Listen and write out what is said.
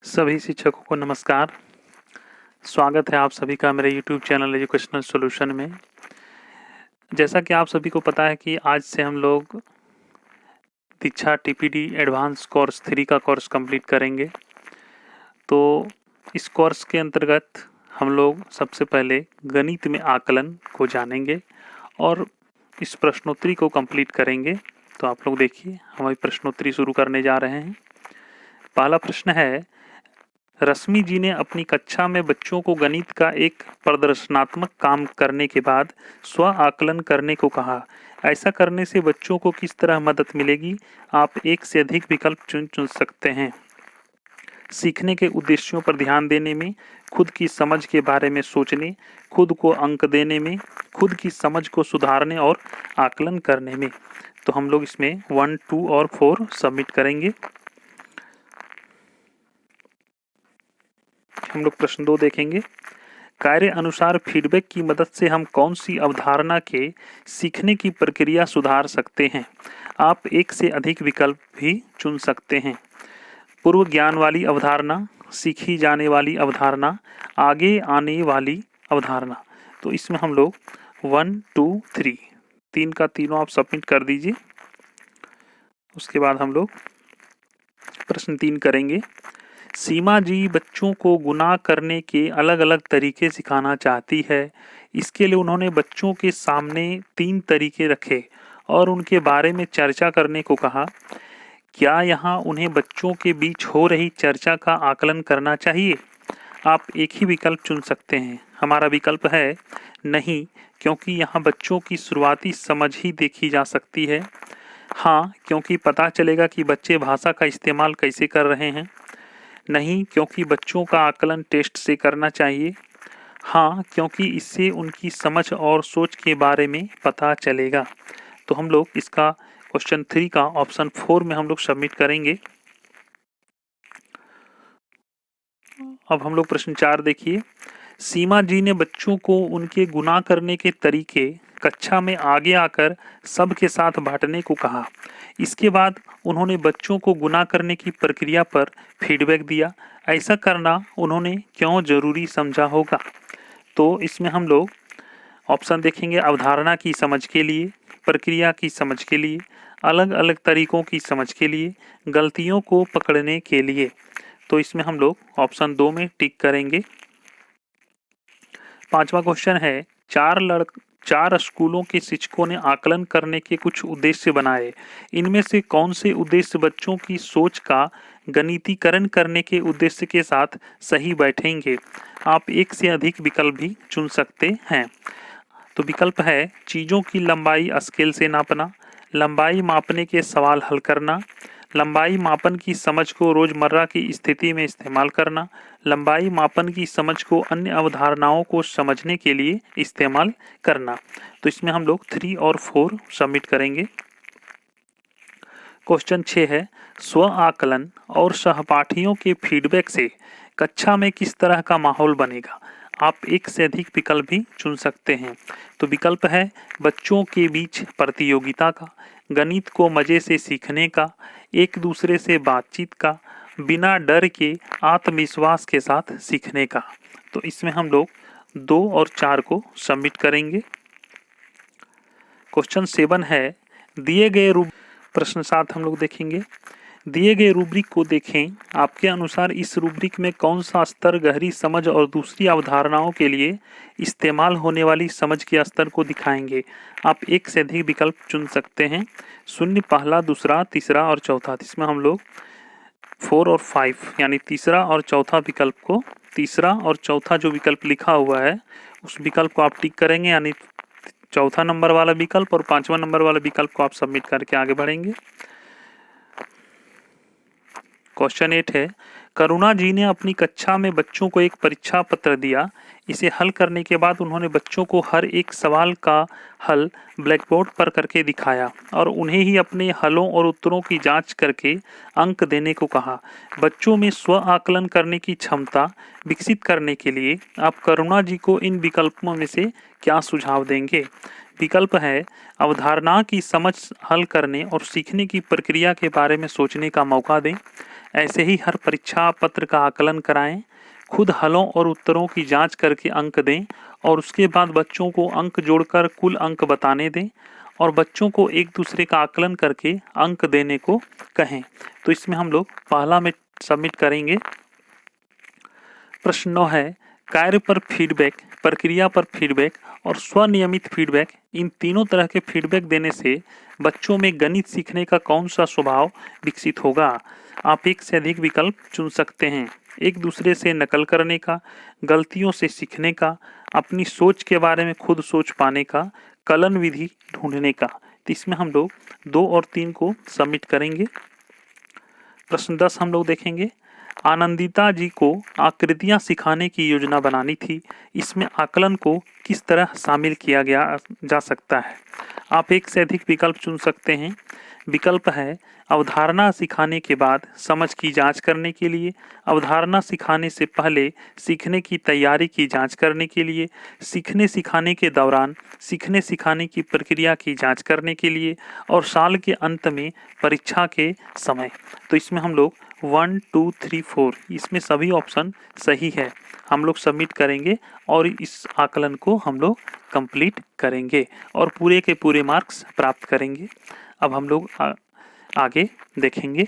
सभी शिक्षकों को नमस्कार। स्वागत है आप सभी का मेरे यूट्यूब चैनल एजुकेशनल सॉल्यूशन में। जैसा कि आप सभी को पता है कि आज से हम लोग दीक्षा टीपीडी एडवांस कोर्स 3 का कोर्स कंप्लीट करेंगे। तो इस कोर्स के अंतर्गत हम लोग सबसे पहले गणित में आकलन को जानेंगे और इस प्रश्नोत्तरी को कंप्लीट करेंगे। तो आप लोग देखिए, हमारी प्रश्नोत्तरी शुरू करने जा रहे हैं। पहला प्रश्न है, रश्मि जी ने अपनी कक्षा में बच्चों को गणित का एक प्रदर्शनात्मक काम करने के बाद स्व आकलन करने को कहा। ऐसा करने से बच्चों को किस तरह मदद मिलेगी? आप एक से अधिक विकल्प चुन सकते हैं। सीखने के उद्देश्यों पर ध्यान देने में, खुद की समझ के बारे में सोचने, खुद को अंक देने में, खुद की समझ को सुधारने और आकलन करने में। तो हम लोग इसमें 1, 2 और 4 सबमिट करेंगे। हम लोग प्रश्न 2 देखेंगे। कार्य अनुसार फीडबैक की मदद से हम कौन सी अवधारणा के सीखने की प्रक्रिया सुधार सकते हैं? आप एक से अधिक विकल्प भी चुन सकते हैं। पूर्व ज्ञान वाली अवधारणा, सीखी जाने वाली अवधारणा, आगे आने वाली अवधारणा। तो इसमें हम लोग 1, 2, 3 तीन का तीनों आप सबमिट कर दीजिए। उसके बाद हम लोग प्रश्न 3 करेंगे। सीमा जी बच्चों को गुणा करने के अलग अलग तरीके सिखाना चाहती है। इसके लिए उन्होंने बच्चों के सामने 3 तरीके रखे और उनके बारे में चर्चा करने को कहा। क्या यहाँ उन्हें बच्चों के बीच हो रही चर्चा का आकलन करना चाहिए? आप एक ही विकल्प चुन सकते हैं। हमारा विकल्प है नहीं, क्योंकि यहाँ बच्चों की शुरुआती समझ ही देखी जा सकती है। हाँ, क्योंकि पता चलेगा कि बच्चे भाषा का इस्तेमाल कैसे कर रहे हैं। नहीं, क्योंकि बच्चों का आकलन टेस्ट से करना चाहिए। हाँ, क्योंकि इससे उनकी समझ और सोच के बारे में पता चलेगा। तो हम लोग इसका क्वेश्चन 3 का ऑप्शन 4 में हम लोग सबमिट करेंगे। अब हम लोग प्रश्न 4 देखिए। सीमा जी ने बच्चों को उनके गुणा करने के तरीके कक्षा में आगे आकर सबके साथ बांटने को कहा। इसके बाद उन्होंने बच्चों को गुणा करने की प्रक्रिया पर फीडबैक दिया। ऐसा करना उन्होंने क्यों जरूरी समझा होगा? तो इसमें हम लोग ऑप्शन देखेंगे। अवधारणा की समझ के लिए, प्रक्रिया की समझ के लिए, अलग अलग तरीकों की समझ के लिए, गलतियों को पकड़ने के लिए। तो इसमें हम लोग ऑप्शन 2 में टिक करेंगे। 5वां क्वेश्चन है, चार स्कूलों के शिक्षकों ने आकलन करने के कुछ उद्देश्य बनाए। इनमें से कौन से उद्देश्य बच्चों की सोच का गणितीकरण करने के उद्देश्य के साथ सही बैठेंगे? आप एक से अधिक विकल्प भी चुन सकते हैं। तो विकल्प है चीज़ों की लंबाई स्केल से नापना, लंबाई मापने के सवाल हल करना, लंबाई मापन की समझ को रोजमर्रा की स्थिति में इस्तेमाल करना, लंबाई मापन की समझ को अन्य अवधारणाओं को समझने के लिए इस्तेमाल करना। तो इसमें हम लोग 3 और 4 सबमिट करेंगे। क्वेश्चन 6 है, स्व आकलन और सहपाठियों के फीडबैक से कक्षा में किस तरह का माहौल बनेगा? आप एक से अधिक विकल्प भी चुन सकते हैं। तो विकल्प है बच्चों के बीच प्रतियोगिता का, गणित को मजे से सीखने का, एक दूसरे से बातचीत का, बिना डर के आत्मविश्वास के साथ सीखने का। तो इसमें हम लोग 2 और 4 को सबमिट करेंगे। क्वेश्चन 7 है, दिए गए प्रश्न 7 हम लोग देखेंगे। दिए गए रूब्रिक को देखें। आपके अनुसार इस रूब्रिक में कौन सा स्तर गहरी समझ और दूसरी अवधारणाओं के लिए इस्तेमाल होने वाली समझ के स्तर को दिखाएंगे? आप एक से अधिक विकल्प चुन सकते हैं। 0, पहला, दूसरा, तीसरा और चौथा। इसमें हम लोग 4 और 5 यानी तीसरा और चौथा विकल्प को, तीसरा और चौथा जो विकल्प लिखा हुआ है उस विकल्प को आप टिक करेंगे, यानी चौथा नंबर वाला विकल्प और 5वां नंबर वाला विकल्प को आप सबमिट करके आगे बढ़ेंगे। क्वेश्चन 8 है, करुणा जी ने अपनी कक्षा में बच्चों को एक परीक्षा पत्र दिया। इसे हल करने के बाद उन्होंने बच्चों को हर एक सवाल का हल ब्लैक बोर्ड पर करके दिखाया और उन्हें ही अपने हलों और उत्तरों की जांच करके अंक देने को कहा। बच्चों में स्व आकलन करने की क्षमता विकसित करने के लिए आप करुणा जी को इन विकल्पों में से क्या सुझाव देंगे? विकल्प है अवधारणा की समझ हल करने और सीखने की प्रक्रिया के बारे में सोचने का मौका दें, ऐसे ही हर परीक्षा पत्र का आकलन कराएं, खुद हलों और उत्तरों की जांच करके अंक दें और उसके बाद बच्चों को अंक जोड़कर कुल अंक बताने दें और बच्चों को एक दूसरे का आकलन करके अंक देने को कहें। तो इसमें हम लोग पहला में सबमिट करेंगे। प्रश्न 9 है, कार्य पर फीडबैक, प्रक्रिया पर फीडबैक और स्वनियमित फीडबैक, इन तीनों तरह के फीडबैक देने से बच्चों में गणित सीखने का कौन सा स्वभाव विकसित होगा। आप एक से अधिक विकल्प चुन सकते हैं। एक दूसरे से नकल करने का, गलतियों से सीखने का, अपनी सोच के बारे में खुद सोच पाने का, कलन विधि ढूंढने का। तो इसमें हम लोग 2 और 3 को सबमिट करेंगे। प्रश्न 10 हम लोग देखेंगे। आनंदिता जी को आकृतियां सिखाने की योजना बनानी थी, इसमें आकलन को किस तरह शामिल किया जा सकता है। आप एक से अधिक विकल्प चुन सकते हैं। विकल्प है अवधारणा सिखाने के बाद समझ की जांच करने के लिए, अवधारणा सिखाने से पहले सीखने की तैयारी की जांच करने के लिए, सीखने सिखाने के दौरान सीखने सिखाने की प्रक्रिया की जांच करने के लिए और साल के अंत में परीक्षा के समय। तो इसमें हम लोग 1 2 3 4 इसमें सभी ऑप्शन सही है। हम लोग सबमिट करेंगे और इस आकलन को हम लोग कंप्लीट करेंगे और पूरे के पूरे मार्क्स प्राप्त करेंगे। अब हम लोग आगे देखेंगे।